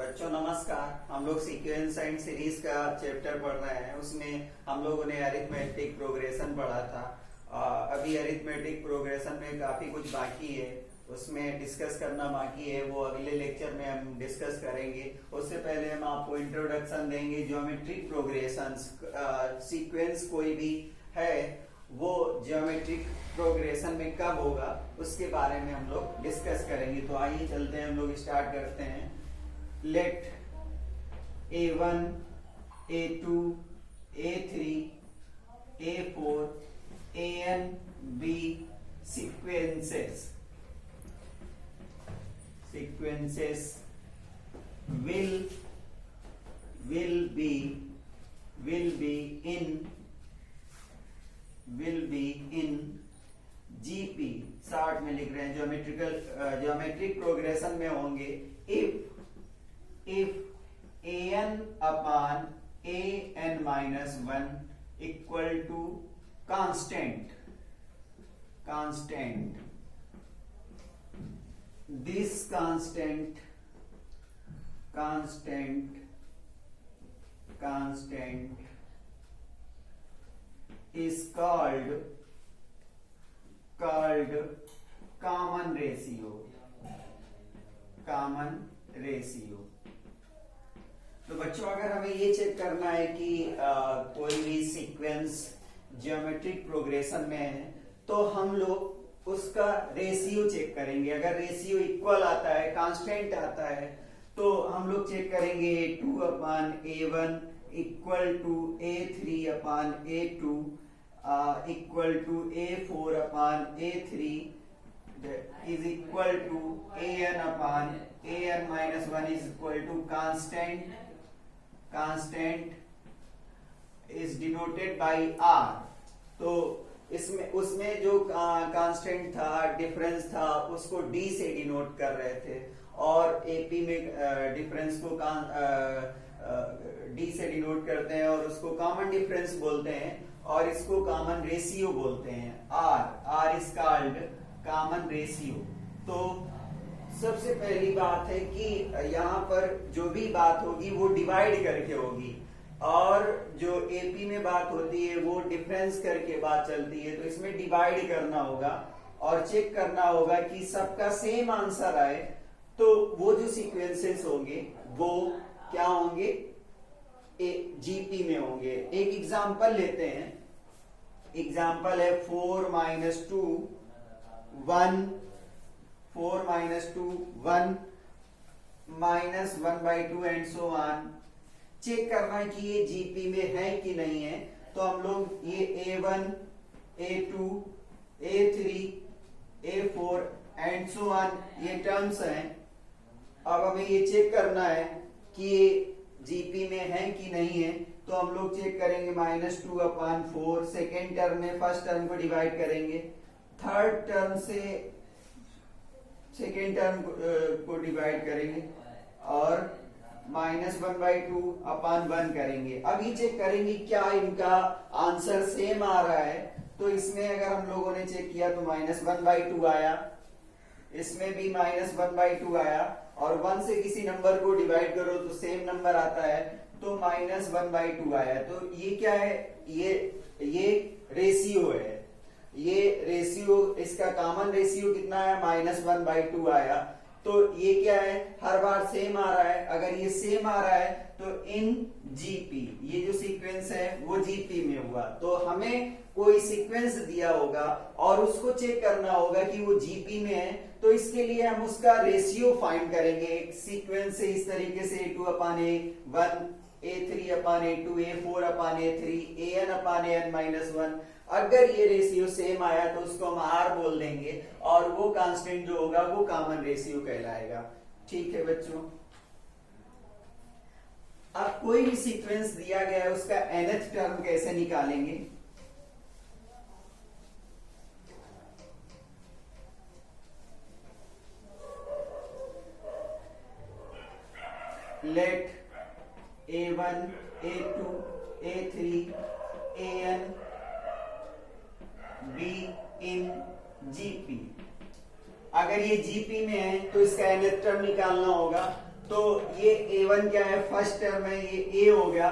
बच्चों नमस्कार। हम लोग सीक्वेंस एंड सीरीज का चैप्टर पढ़ रहे हैं। उसमें हम लोगों ने अरिथमेटिक प्रोग्रेशन पढ़ा था। अभी अरिथमेटिक प्रोग्रेशन में काफी कुछ बाकी है, उसमें डिस्कस करना बाकी है। वो अगले लेक्चर में हम डिस्कस करेंगे। उससे पहले हम आपको इंट्रोडक्शन देंगे ज्योमेट्रिक प्रोग्रेशंस। सीक्वेंस कोई भी है वो ज्योमेट्रिक प्रोग्रेशन में कब होगा उसके बारे में हम लोग डिस्कस करेंगे। तो आइए चलते हैं, हम लोग स्टार्ट करते हैं। Let A1, A2, A3, A4, AN be sequences. Sequences will be in GP, short में लिख रहे हैं, ज्योमेट्रिक प्रोग्रेशन में होंगे if an upon an minus 1 equal to constant. This constant is called common ratio. तो बच्चों, अगर हमें ये चेक करना है कि कोई भी सीक्वेंस ज्योमेट्रिक प्रोग्रेशन में है तो हम लोग उसका रेशियो चेक करेंगे। अगर रेशियो इक्वल आता है, कांस्टेंट आता है, तो हम लोग चेक करेंगे A2 upon A1 equal to A3 upon A2 equal to A4 upon A3 is equal to an upon an minus 1 is equal to constant is denoted by R. तो उसमें जो कांस्टेंट था, डिफरेंस था, उसको D से denote कर रहे थे, और AP में डिफरेंस को D से डिनोट करते हैं और उसको कॉमन डिफरेंस बोलते हैं, और इसको कॉमन रेशियो बोलते हैं। R is called common ratio. तो सबसे पहली बात है कि यहाँ पर जो भी बात होगी वो डिवाइड करके होगी, और जो एपी में बात होती है वो डिफरेंस करके बात चलती है। तो इसमें डिवाइड करना होगा और चेक करना होगा कि सबका सेम आंसर आए। तो वो जो सीक्वेंसेस होंगे वो क्या होंगे, जीपी में होंगे। एक एग्जांपल लेते हैं। एग्जांपल है 4 minus 2 1 4 minus 2 1 minus 1/2 and so on। Check करना है कि ये जीपी में है कि नहीं है। तो हम लोग ये A1 A2 A3 A4 and so on ये टर्म्स हैं। अब हमें ये चेक करना है कि ये जीपी में है कि नहीं है। तो हम लोग चेक करेंगे -2 अपान 4, सेकेंड टर्म में फर्स्ट टर्म को डिवाइड करेंगे, थर्ड टर्म से सेकेंड टर्म को डिवाइड करेंगे, और -1/2 अपान 1 करेंगे। अब ये चेक करेंगे क्या इनका आंसर सेम आ रहा है। तो इसमें अगर हम लोगों ने चेक किया तो -1/2 आया, इसमें भी -1/2 आया, और 1 से किसी नंबर को डिवाइड करो तो सेम नंबर आता है, तो -1/2 आया। तो ये क्या है, ये रेशियो है। ये रेशियो, इसका कॉमन रेशियो कितना है, -1/2 आया। तो ये क्या है, हर बार सेम आ रहा है। अगर ये सेम आ रहा है तो इन जीपी, ये जो सीक्वेंस है वो जीपी में हुआ। तो हमें कोई सीक्वेंस दिया होगा और उसको चेक करना होगा कि वो जीपी में है। तो इसके लिए हम उसका रेशियो फाइंड करेंगे। एक सीक्वेंस से इस तरीके से A2 upon A1 A3 upon A2 A4 upon A3 AN upon AN minus 1। अगर ये रेशियो सेम आया तो उसको हम R बोल देंगे, और वो कांस्टेंट जो होगा वो कॉमन रेशियो कहलाएगा। ठीक है बच्चों। अब कोई भी सीक्वेंस दिया गया है उसका nth टर्म कैसे निकालेंगे। Let A1 A2 A3 AN be in GP. अगर ये जीपी में है तो इसका nth टर्म निकालना होगा। तो ये A1 क्या है, फर्स्ट टर्म है, ये A हो गया।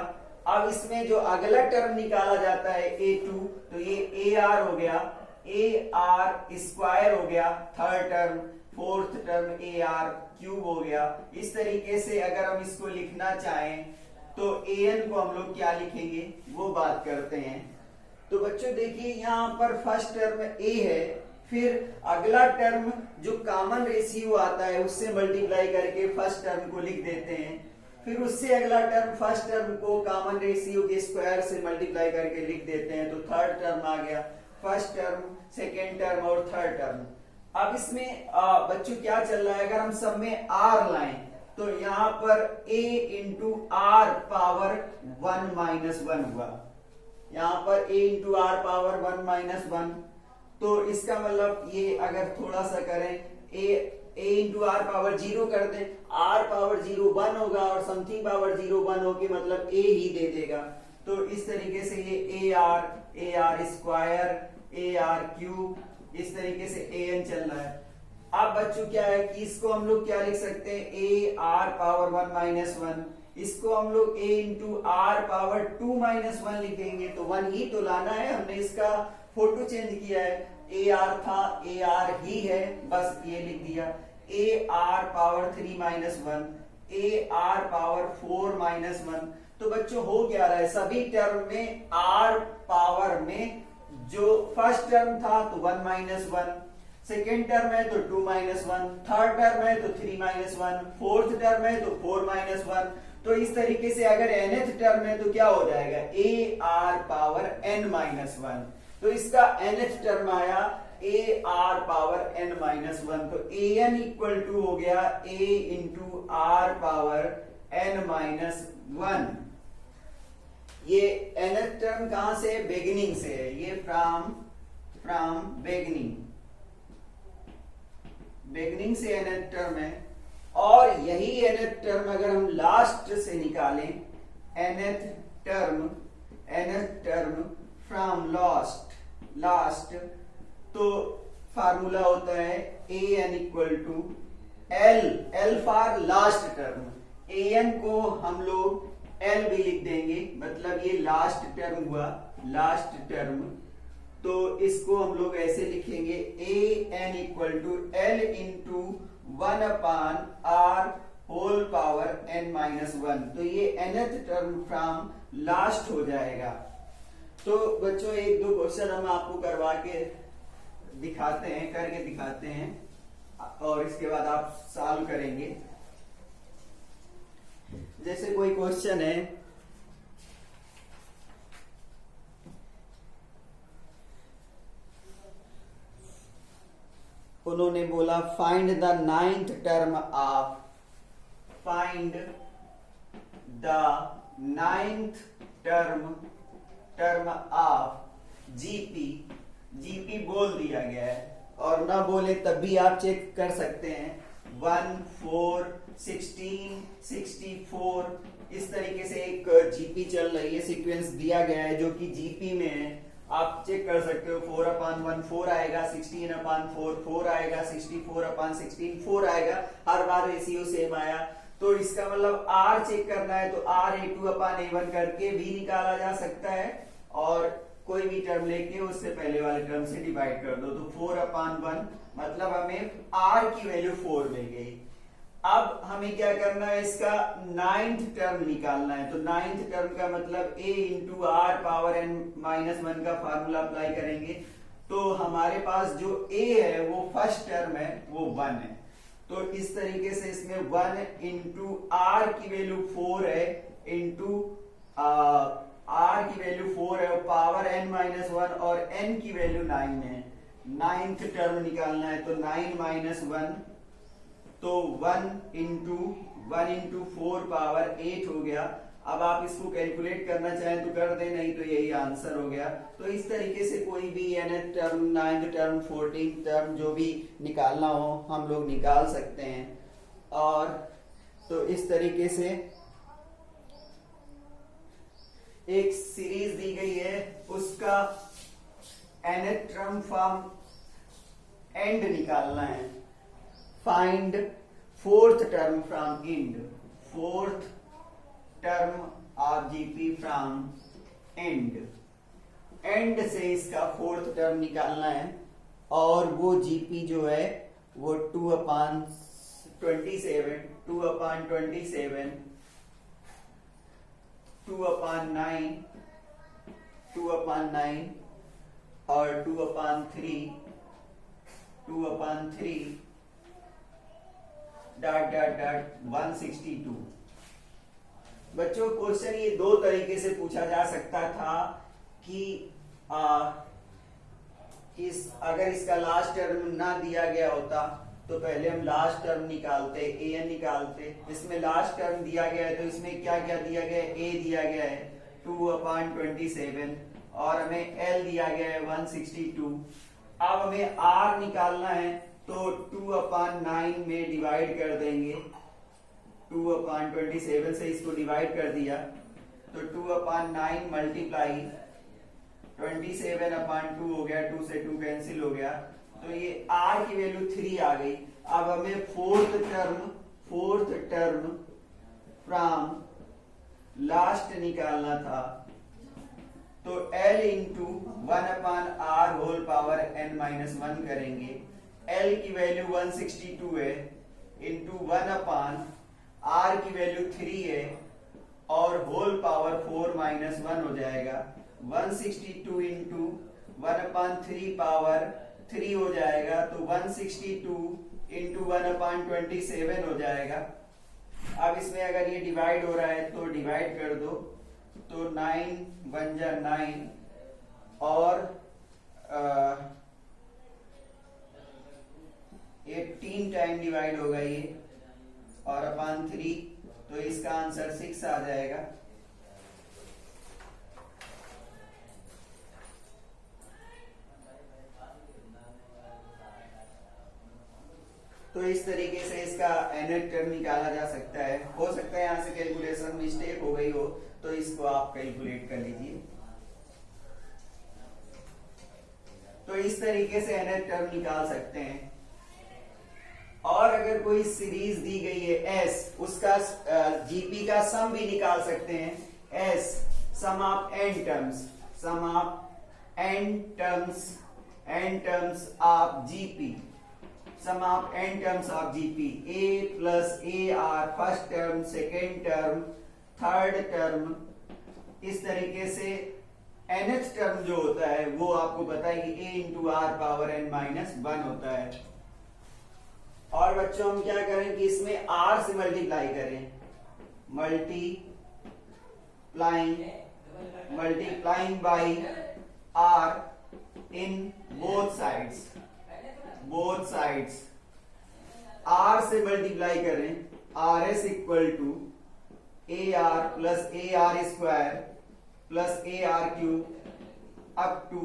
अब इसमें जो अगला टर्म निकाला जाता है A2, तो ये AR हो गया, AR स्क्वायर हो गया third term, fourth term AR cube हो गया। इस तरीके से अगर हम इसको लिखना चाहें तो AN को हम लोग क्या लिखेंगे वो बात करते हैं। तो बच्चों देखिए यहाँ पर फर्स्ट टर्म A है, फिर अगला टर्म जो कॉमन रेशियो आता है उससे मल्टीप्लाई करके फर्स्ट टर्म को लिख देते हैं, फिर उससे अगला टर्म फर्स्ट टर्म को कॉमन रेशियो के स्क्वायर से मल्टीप्लाई करके लिख देते हैं, तो थर्ड टर्म आ गया, फर्स्ट टर्म, सेकेंड टर्म और थर्ड टर्म। अब इसमें बच्चों क्या चल रहा है, अगर हम सब में R लाएं तो यहाँ पर A into are power 1 minus 1 हुआ, यहाँ पर A into are power 1 minus 1। तो इसका मतलब ये अगर थोड़ा सा करें A इंटू आर पावर 0 कर दें, R पावर 0 1 होगा और समथिंग पावर 0 1 होगी, मतलब A ही दे देगा। तो इस तरीके से ये AR स्क्वायर, AR क्यूब, इस तरीके से AN चल रहा है। अब बच्चों क्या है कि इसको हम लोग क्या लिख सकते हैं, AR पावर 1 माइनस 1, इसको हम लोग A into are power 2 minus 1 लिखेंगे, तो 1 ही तो लाना है, हमने इसका फोटो चेंज किया है, AR था AR ही है, बस ये लिख दिया। AR power 3 minus 1, AR power 4 minus 1। तो बच्चों हो क्या रहा है, सभी टर्म में R पावर में जो फर्स्ट टर्म था तो 1 माइनस 1, सेकेंड टर्म है तो 2 माइनस 1, थर्ड टर्म है तो 3 माइनस 1, फोर्थ टर्म है तो 4 माइनस 1। तो इस तरीके से अगर nth टर्म है तो क्या हो जाएगा, AR पावर n माइनस 1। तो इसका nth टर्म आया AR पावर n माइनस 1। तो AN इक्वल टू हो गया A into are power n minus 1। ये nth टर्म कहां से, बिगिनिंग से है, ये फ्रॉम बिगिनिंग से nth टर्म है। और यही nth टर्म अगर हम लास्ट से निकालें, nth टर्म फ्रॉम लास्ट, तो फार्मूला होता है AN equal to L for last term. AN को हम लोग L भी लिख देंगे, मतलब ये लास्ट टर्म हुआ, लास्ट टर्म। तो इसको हम लोग ऐसे लिखेंगे AN equal to L into 1 upon R whole power n minus 1। तो ये nth टर्म फ्रॉम लास्ट हो जाएगा। तो बच्चों एक दो क्वेश्चन हम आपको करवा के दिखाते हैं, करके दिखाते हैं, और इसके बाद आप सॉल्व करेंगे। जैसे कोई क्वेश्चन है, उन्होंने बोला find the 9th term of, find the 9th term of GP बोल दिया गया है, और ना बोले तब भी आप चेक कर सकते हैं। 1 4 16 64 इस तरीके से एक जीपी चल रही है, सीक्वेंस दिया गया है जो कि जीपी में है, आप चेक कर सकते हो। 4 अपान 1 4 आएगा, 16 अपान 4 4 आएगा, 64 अपान 16 4 आएगा, हर बार रेशियो सेम आया। तो इसका मतलब R चेक करना है तो R A2 अपान A1 करके भी निकाला जा सकता है, और कोई भी टर्म लेके उससे पहले वाले टर्म से डिवाइड कर दो, तो 4 अपान 1 मतलब हमें R की वैल्यू 4 मिल गई। अब हमें क्या करना है, इसका 9th टर्म निकालना है। तो 9th टर्म का मतलब A into are power n minus 1 का फार्मूला अप्लाई करेंगे। तो हमारे पास जो A है वो फर्स्ट टर्म है, वो 1 है। तो इस तरीके से इसमें 1 इंटू आर की वैल्यू 4 है, इंटू आर की वैल्यू 4 है, पावर n माइनस 1, और n की वैल्यू 9 है। 9th टर्म निकालना है तो 9 माइनस 1, तो 1 इंटू 4 पावर 8 हो गया। अब आप इसको कैलकुलेट करना चाहें तो कर दें, नहीं तो यही आंसर हो गया। तो इस तरीके से कोई भी nth term, 9th term, 14th term जो भी निकालना हो हम लोग निकाल सकते हैं। और तो इस तरीके से एक सीरीज दी गई है, उसका nth टर्म फ्रॉम एंड निकालना है। Find fourth term from end, fourth term of GP from end, and से इसका फोर्थ टर्म निकालना है और वो जीपी जो है वो 2/27, 2/27, 2/9, 2/9 और 2/3, 2/3 डॉट डॉट डॉट 162। बच्चों क्वेश्चन ये दो तरीके से पूछा जा सकता था कि अगर इसका लास्ट टर्म ना दिया गया होता तो पहले हम लास्ट टर्म निकालते, an निकालते। इसमें लास्ट टर्म दिया गया है तो इसमें क्या क्या दिया गया है, a दिया गया है 2/27 और हमें l दिया गया है 162। अब हमें r निकालना है तो 2/9 में डिवाइड कर देंगे, 2/27 से इसको डिवाइड कर दिया तो 2/9 मल्टीप्लाई 27/2 हो गया, 2 से 2 कैंसिल हो गया तो ये r की वैल्यू 3 आ गई। अब हमें फोर्थ टर्म फ्रॉम लास्ट निकालना था तो l into 1/r whole power n-1 करेंगे। l की वैल्यू 162 है इंटू 1/r की वैल्यू 3 है और होल पावर 4-1 हो जाएगा। 162 इंटू 1/3 पावर 3 हो जाएगा तो 162 इंटू 1/27 हो जाएगा। अब इसमें अगर ये डिवाइड हो रहा है तो डिवाइड कर दो तो 9 1 जा 9 और 18 टाइम डिवाइड होगा ये और अपॉन 3 तो इसका आंसर 6 आ जाएगा। तो इस तरीके से इसका nth टर्म निकाला जा सकता है। हो सकता है यहां से कैलकुलेशन मिस्टेक हो गई हो तो इसको आप कैलकुलेट कर लीजिए। तो इस तरीके से nth टर्म निकाल सकते हैं। और अगर कोई सीरीज दी गई है s, उसका जीपी का सम भी निकाल सकते हैं। s sum of n terms, sum of n terms of GP, sum of n terms of GP, a plus A R first term, second term, third term. इस तरीके से nth टर्म जो होता है वो आपको पता है कि a into are power n-1 होता है। और बच्चों हम क्या करें कि इसमें r से मल्टीप्लाई करें, multiplying by r in both sides, r से मल्टीप्लाई करें, rs equal to ar plus ar square plus ar cube up to,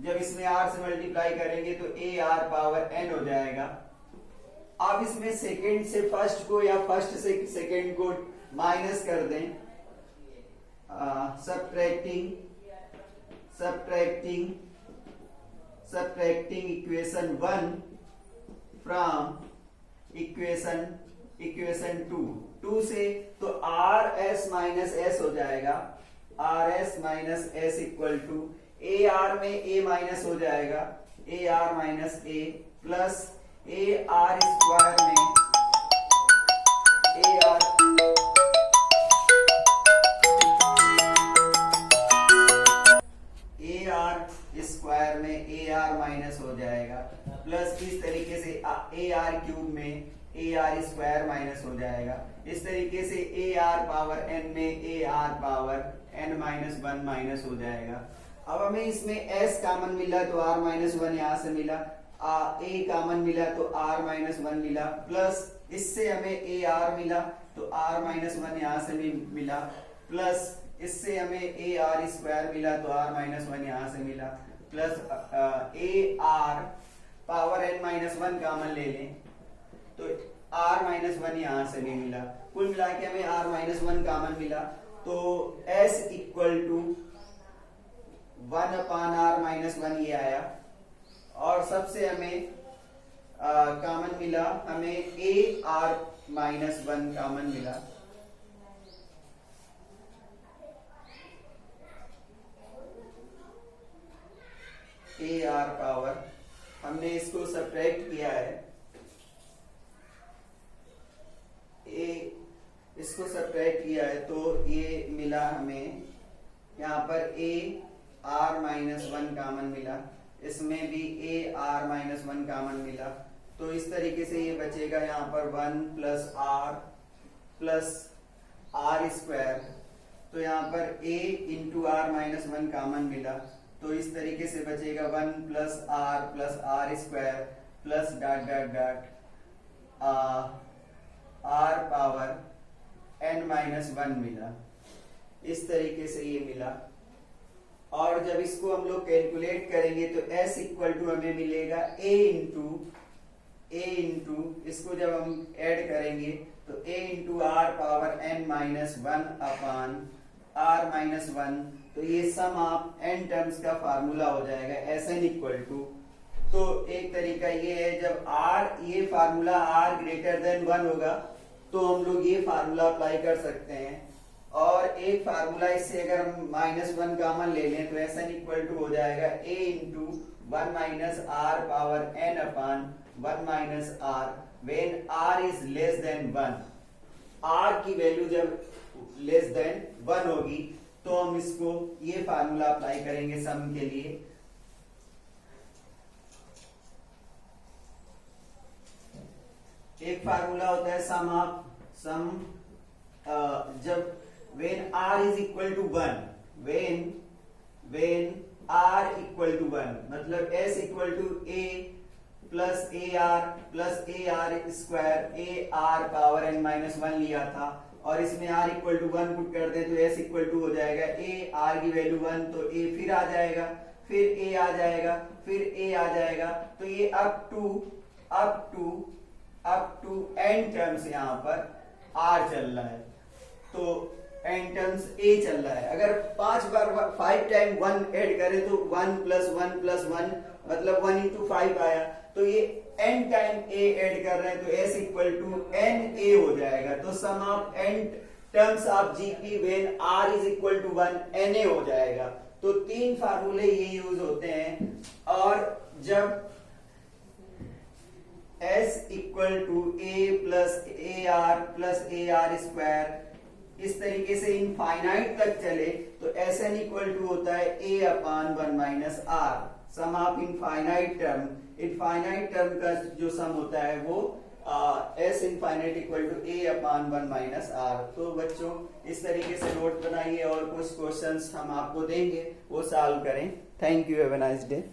जब इसमें r से मल्टीप्लाई करेंगे तो ar पावर n हो जाएगा। अब इसमें सेकेंड से फर्स्ट को या फर्स्ट से सेकेंड को माइनस कर दें, सब्ट्रैक्टिंग इक्वेशन 1 फ्रॉम इक्वेशन 2 से तो आर एस माइनस एस हो जाएगा, R S minus S equal to A R में ए माइनस हो जाएगा, A R minus A plus A R square में ए आर स्क्वायर में ए आर माइनस हो जाएगा प्लस इस तरीके से ए आर क्यूब में ए आर स्क्वायर माइनस हो जाएगा। इस तरीके से ए आर पावर एन में A R power N -1 minus हो जाएगा। अब हमें इसमें s कॉमन मिला तो r -1 यहां से मिला, a कॉमन मिला तो r -1 मिला, प्लस इससे हमें ए आर मिला तो r -1 यहां से भी मिला, प्लस इससे हमें ए आर स्क्वायर मिला तो r -1 यहां से मिला, प्लस ए आर पावर n -1 कॉमन ले लें तो r -1 यहां से भी मिला। कुल मिला के हमें r -1 कॉमन मिला तो s इक्वल टू 1/r -1 ये आया। और सबसे हमें कॉमन मिला हमें ए आर माइनस 1 कॉमन मिला। ए आर पावर हमने इसको सब्ट्रैक्ट किया है, इसको सब्ट्रैक्ट किया है तो ये मिला हमें यहाँ पर ए आर माइनस 1 कॉमन मिला, इसमें भी ए आर माइनस 1 कॉमन मिला। तो इस तरीके से ये बचेगा यहाँ पर 1 प्लस आर स्क्वायर। तो यहाँ पर a into r minus 1 common मिला, तो इस तरीके से बचेगा 1 plus r square plus dot dot dot r power n minus 1 मिला। इस तरीके से ये मिला। और जब इसको हम लोग कैलकुलेट करेंगे तो s इक्वल टू हमें मिलेगा a इंटू इसको जब हम ऐड करेंगे तो a into are power n minus 1 upon r minus 1। तो ये सम ऑफ n टर्म्स का फार्मूला हो जाएगा Sn इक्वल टू। तो एक तरीका ये है, जब r ये फार्मूला r ग्रेटर देन 1 होगा तो हम लोग ये फार्मूला अप्लाई कर सकते हैं। और एक फार्मूला इससे अगर हम माइनस 1 कॉमन ले लें तो Sn इक्वल टू हो जाएगा a into 1 minus r power n upon 1 minus r when r is less than 1। r की वैल्यू जब लेस देन 1 होगी तो हम इसको ये फार्मूला अप्लाई करेंगे सम के लिए। एक फार्मूला होता है सम जब when r is equal to 1, when r equal to 1 मतलब s equal to a plus A R square A R power n minus 1 लिया था, और इसमें r इक्वल टू 1 पुट कर दे तो s इक्वल टू हो जाएगा a, r की वैल्यू 1 तो a फिर आ जाएगा, फिर a आ जाएगा, फिर a आ जाएगा। तो ये अप टू n टर्म्स यहाँ पर r चल रहा है, तो n टर्म्स a चल रहा है। अगर 5 बार 5 टाइम 1 ऐड करें तो 1 प्लस 1 प्लस 1 मतलब 1 इंटू 5 आया। तो ये n टाइम a ऐड कर रहे हैं तो s equal to n a हो जाएगा। तो sum of n terms of GP when r is equal to 1 na हो जाएगा। तो 3 फार्मूले ये यूज होते हैं। और जब s equal to a plus A R square इस तरीके से इनफाइनाइट तक चले तो Sn इक्वल टू होता है a upon 1 minus r. Sum of infinite term का जो सम होता है वो s infinite equal to a upon 1 minus r. तो बच्चों इस तरीके से नोट बनाइए और कुछ क्वेश्चंस हम आपको देंगे वो सॉल्व करें। Thank you, have a nice day.